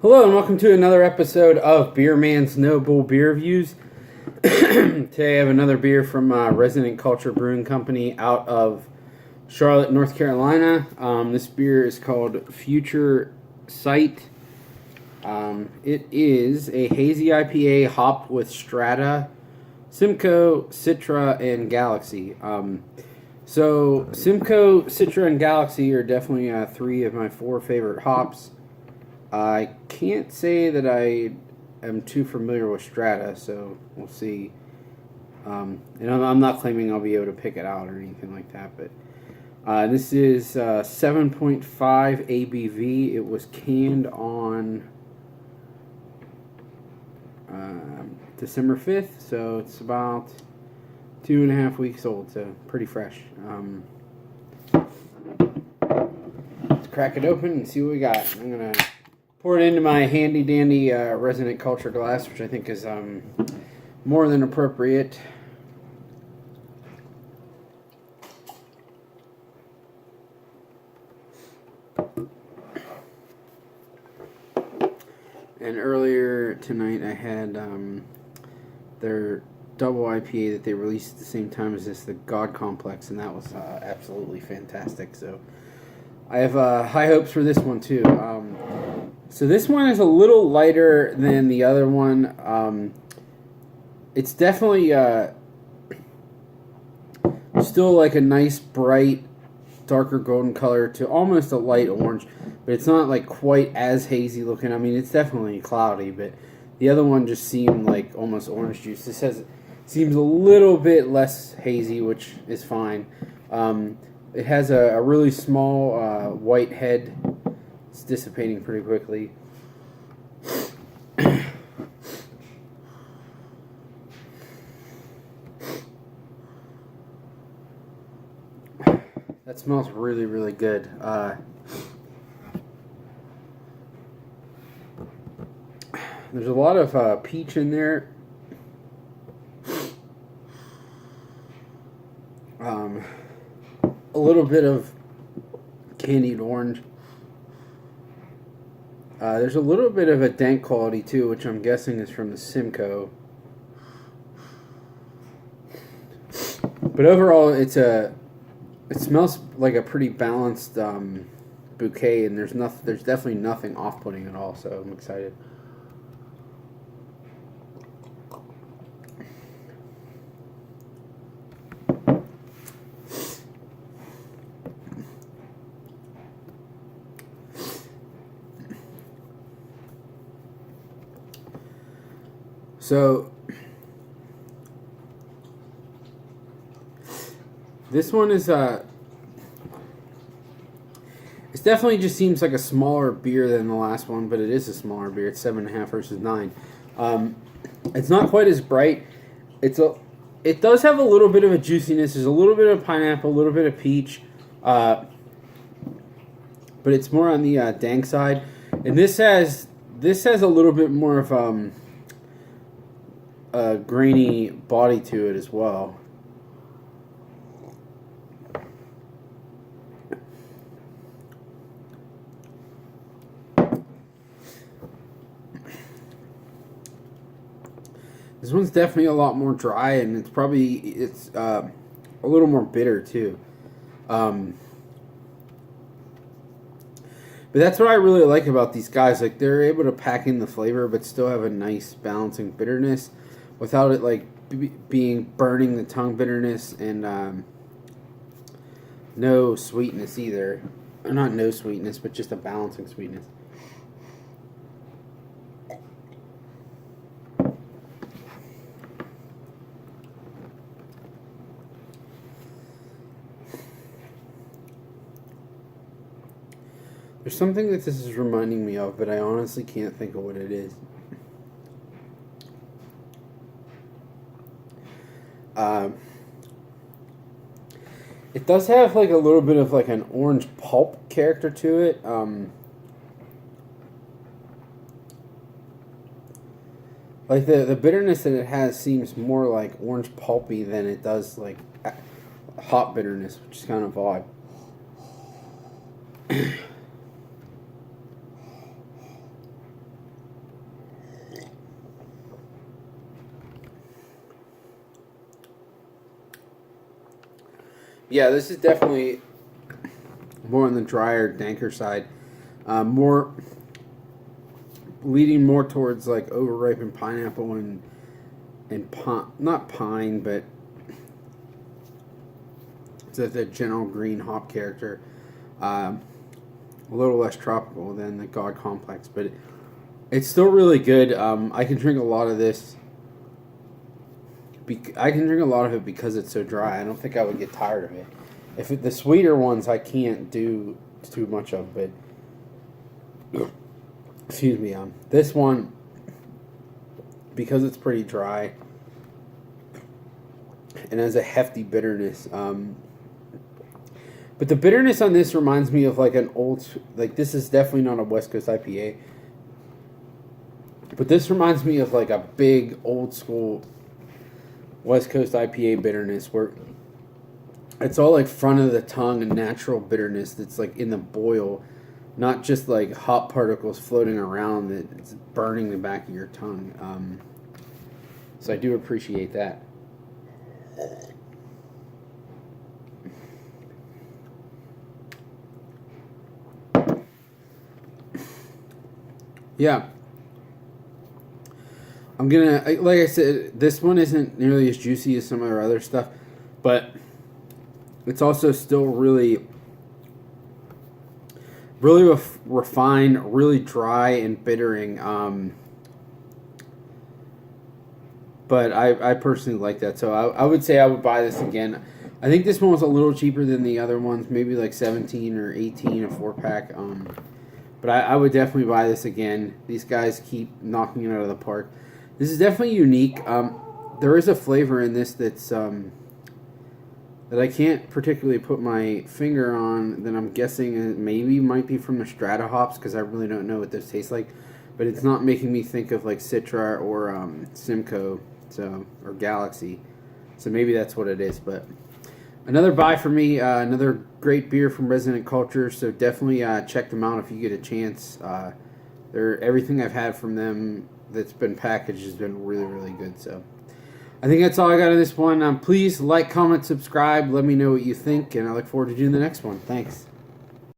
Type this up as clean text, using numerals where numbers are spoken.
Hello and welcome to another episode of Beer Man's Noble Beer Reviews. Today I have another beer from Resident Culture Brewing Company out of Charlotte, North Carolina. This beer is called Future Sight. It is a hazy IPA hopped with Strata, Simcoe, Citra, and Galaxy. So Simcoe, Citra, and Galaxy are definitely three of my four favorite hops. I can't say that I am too familiar with Strata, so we'll see. And I'm not claiming I'll be able to pick it out or anything like that, but this is 7.5 ABV. It was canned on December 5th, so it's about 2.5 weeks old, so pretty fresh. Let's crack it open and see what we got. I'm going to pour it into my handy dandy Resident Culture glass, which I think is more than appropriate. And earlier tonight I had their double IPA that they released at the same time as this, the God Complex, and that was absolutely fantastic. So I have high hopes for this one too. So this one is a little lighter than the other one. It's definitely still like a nice bright darker golden color to almost a light orange, but it's not like quite as hazy looking. I mean, it's definitely cloudy, but the other one just seemed like almost orange juice. This seems a little bit less hazy, which is fine. It has a really small white head. It's dissipating pretty quickly. That smells really, really good. There's a lot of peach in there. A little bit of candied orange. There's a little bit of a dank quality too, which I'm guessing is from the Simcoe. But overall, it smells like a pretty balanced bouquet, and there's definitely nothing off-putting at all. So I'm excited. So this one is it definitely just seems like a smaller beer than the last one, but it is a smaller beer. It's 7.5 versus 9. It's not quite as bright. It does have a little bit of a juiciness. There's a little bit of pineapple, a little bit of peach, but it's more on the dank side. And this has a little bit more of a grainy body to it as well. This one's definitely a lot more dry, and it's a little more bitter too. But that's what I really like about these guys. Like, they're able to pack in the flavor, but still have a nice balancing bitterness, without it like being burning the tongue bitterness, and no sweetness either. Or not no sweetness, but just a balancing sweetness. There's something that this is reminding me of, but I honestly can't think of what it is. It does have like a little bit of like an orange pulp character to it. Like the bitterness that it has seems more like orange pulpy than it does like hop bitterness, which is kind of odd. Yeah, this is definitely more on the drier, danker side. More leading more towards like overripened pineapple and not pine, but it's the general green hop character. A little less tropical than the God Complex, but it's still really good. I can drink a lot of this. I can drink a lot of it because it's so dry. I don't think I would get tired of it. The sweeter ones I can't do too much of, but excuse me. This one, because it's pretty dry and has a hefty bitterness. But the bitterness on this reminds me of like this is definitely not a West Coast IPA. But this reminds me of like a big old school West Coast IPA bitterness where it's all like front of the tongue and natural bitterness that's like in the boil, not just like hop particles floating around that's burning the back of your tongue. So I do appreciate that. Yeah. I'm gonna, like I said, this one isn't nearly as juicy as some of our other stuff, but it's also still really, really refined, really dry and bittering. But I personally like that, so I would say I would buy this again. I think this one was a little cheaper than the other ones, maybe like 17 or 18 a 4-pack. But I would definitely buy this again. These guys keep knocking it out of the park. This is definitely unique. There is a flavor in this that's that I can't particularly put my finger on. That I'm guessing it maybe might be from the Strata hops because I really don't know what those taste like. But it's not making me think of like Citra or Simcoe, or Galaxy. So maybe that's what it is. But another buy for me. Another great beer from Resonant Culture. So definitely check them out if you get a chance. Everything I've had from them that's been packaged has been really, really good. So I think that's all I got on this one. Please like, comment, subscribe. Let me know what you think, and I look forward to doing the next one. Thanks.